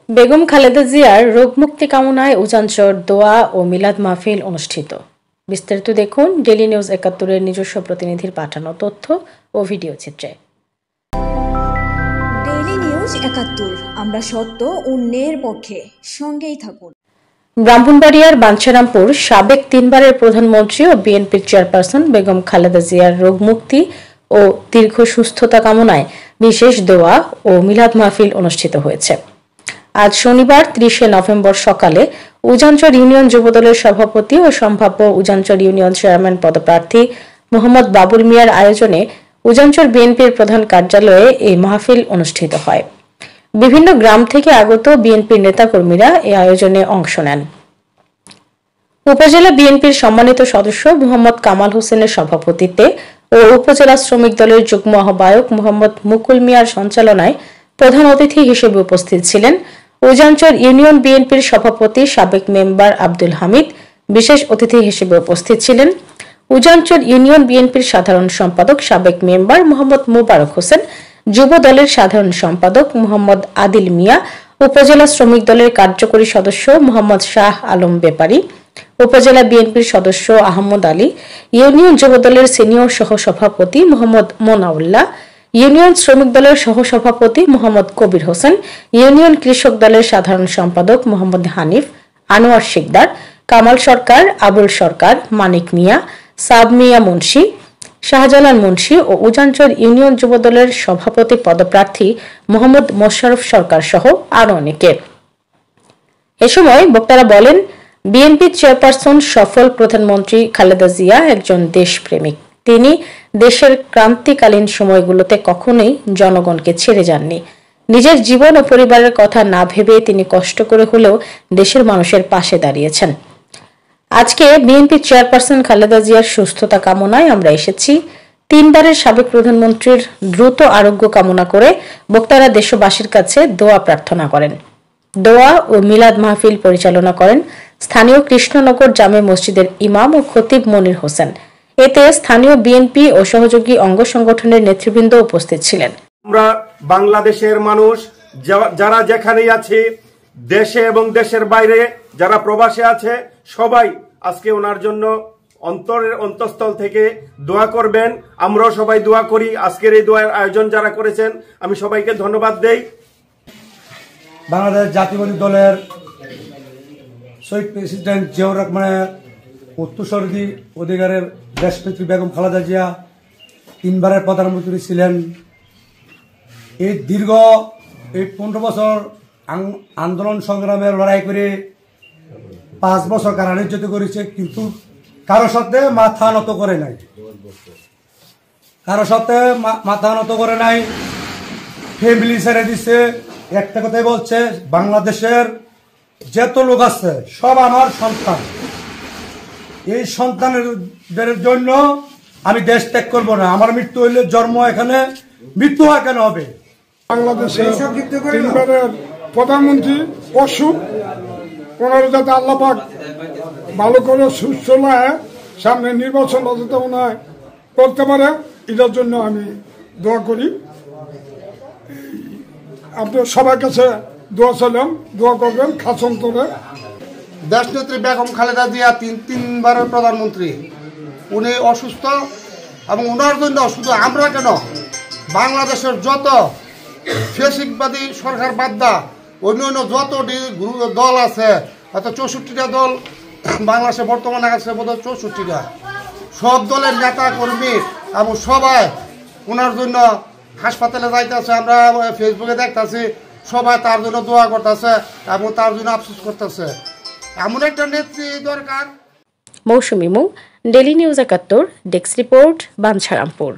বেগম খালেদা জিয়ার রোগমুক্তি কামনায় উজানচর দোয়া ও মিলাদ মাহফিল অনুষ্ঠিত। বিস্তারিত দেখুন ডেইলি নিউজ ৭১-এর নিজস্ব প্রতিনিধির পাঠানো তথ্য ও ভিডিও চিত্রে। ডেইলি নিউজ ৭১, আমরা সত্য অন্যের পক্ষে, সঙ্গেই থাকুন। ব্রাহ্মণবাড়িয়ার বাঞ্ছারামপুর সাবেক 3বারের প্রধানমন্ত্রী ও বিএনপির চেয়ারপারসন বেগম খালেদা জিয়ার রোগমুক্তি ও দীর্ঘ সুস্থতা কামনায় বিশেষ দোয়া ও মিলাদ মাহফিল অনুষ্ঠিত হয়েছে। আজ শনিবার ৩০ নভেম্বর সকালে উজানচর ইউনিয়ন যুবদলের সভাপতি ও সম্ভাব্য উজানচর ইউনিয়ন চেয়ারম্যান পদপ্রার্থী মোহাম্মদ বাবুল মিয়ার আয়োজনে উজানচর বিএনপির প্রধান কার্যালয়ে এই মাহফিল অনুষ্ঠিত হয়। বিভিন্ন গ্রাম থেকে আগত বিএনপির নেতাকর্মীরা এই আয়োজনে অংশ নেন। উপজেলা বিএনপির সম্মানিত সদস্য মোহাম্মদ কামাল হোসেনের সভাপতিত্বে ও উপজেলা শ্রমিক দলের যুগ্ম আহ্বায়ক মোহাম্মদ মুকুল মিয়ার সঞ্চালনায় প্রধান অতিথি হিসেবে উপস্থিত ছিলেন উজানচর ইউনিয়ন বিএনপির সভাপতি সাবেক মেম্বার আব্দুল হামিদ। বিশেষ অতিথি হিসেবে উপস্থিত ছিলেন উজানচর ইউনিয়ন বিএনপির সাধারণ সম্পাদক সাবেক মেম্বার মোহাম্মদ মোবারক হোসেন, যুব দলের সাধারণ সম্পাদক মোহাম্মদ আদিল মিয়া, উপজেলা শ্রমিক দলের কার্যকরী সদস্য মোহাম্মদ শাহ আলম বেপারী, উপজেলা বিএনপির সদস্য আহমদ আলী, ইউনিয়ন যুব দলের সিনিয়র সহসভাপতি মোহাম্মদ মোনাউল্লাহ, ইউনিয়ন শ্রমিক দলের সহসভাপতি মোহাম্মদ কবির হোসেন, ইউনিয়ন কৃষক দলের সাধারণ সম্পাদক মোহাম্মদ হানিফ, আনোয়ার শিকদার, কামাল সরকার, আবুল সরকার, মানিক মিয়া, সাব মিয়া মুন্সি, শাহজালাল মুন্সি ও উজানচর ইউনিয়ন যুব দলের সভাপতি পদপ্রার্থী মোহাম্মদ মোশাররফ সরকার সহ আরো অনেকে। এ সময় বক্তারা বলেন, বিএনপি চেয়ারপারসন সফল প্রধানমন্ত্রী খালেদা জিয়া একজন দেশপ্রেমিক। তিনি দেশের ক্রান্তিকালীন সময়গুলোতে কখনোই জনগণকে ছেড়ে যাননি। নিজের জীবন ও পরিবারের কথা না ভেবে তিনি কষ্ট করে হলেও দেশের মানুষের পাশে দাঁড়িয়েছেন। আজকে বিএনপি চেয়ারপারসন খালেদা জিয়ার সুস্থতা কামনায় আমরা এসেছি। 3বারের সাবেক প্রধানমন্ত্রীর দ্রুত আরোগ্য কামনা করে বক্তারা দেশবাসীর কাছে দোয়া প্রার্থনা করেন। দোয়া ও মিলাদ মাহফিল পরিচালনা করেন স্থানীয় কৃষ্ণনগর জামে মসজিদের ইমাম ও খতিব মনির হোসেন। এতে স্থানীয় বিএনপি ও সহযোগী অঙ্গ সংগঠনের নেতৃবৃন্দ উপস্থিত ছিলেন। আমরা বাংলাদেশের মানুষ যারা যেখানেই আছে, দেশে এবং দেশের বাইরে যারা প্রবাসে আছে, সবাই আজকে ওনার জন্য অন্তরের অন্তঃস্থল থেকে দোয়া করবেন। আমরাও সবাই দোয়া করি। আজকের এই দোয়ার আয়োজন যারা করেছেন আমি সবাইকে ধন্যবাদ দেই। বাংলাদেশ জাতীয়বাদী দলের শহীদ প্রেসিডেন্ট জিয়াউর রহমানের উত্তরসূরি অধিকারের দেশনেত্রী বেগম খালেদা জিয়া 3বারের প্রধানমন্ত্রী ছিলেন। এই দীর্ঘ 15 বছর আন্দোলন সংগ্রামের লড়াই করে 5 বছর কারানির্যাতিত করেছে, কিন্তু কারো সাথে মাথা নত করে নাই, ফ্যামিলি ছেড়ে দিচ্ছে। একটা কথাই বলছে, বাংলাদেশের যত লোক আছে সব আমার সন্তান। এই সন্তানের জন্য আমি দেশ ত্যাগ করব না। আমার মৃত্যু হইলে জন্ম এখানে, মৃত্যু কেন হবে? বাংলাদেশের 3বারের প্রধানমন্ত্রী অসুখ, ওনার যাতে আল্লাহ পাক ভালো করে সুস্থ নয়, সামনে নির্বাচন যাতে করতে পারে, এটার জন্য আমি দোয়া করি। আপনার সবার কাছে দোয়া চাইলাম, দোয়া করবেন খাস অন্তরে। দেশনেত্রী বেগম খালেদা জিয়া 3বারের প্রধানমন্ত্রী, উনি অসুস্থ এবং ওনার জন্য শুধু আমরা কেন, বাংলাদেশের যত ফ্যাসিবাদী সরকার বাদ্দা অন্য যত দল আছে, হয়তো 64টা দল বাংলাদেশে বর্তমানে আছে, বোধহয় 64টা, সব দলের নেতা কর্মী এবং সবাই ওনার জন্য হাসপাতালে যাইতেছে। আমরা ফেসবুকে দেখতেছি, সবাই তার জন্য দোয়া করতেছে এবং তার জন্য আফসোস করতেছে। এমন একটা নেত্রী দরকার। Mousumi Mung, daily news ৭১, desk report, Bancharampur.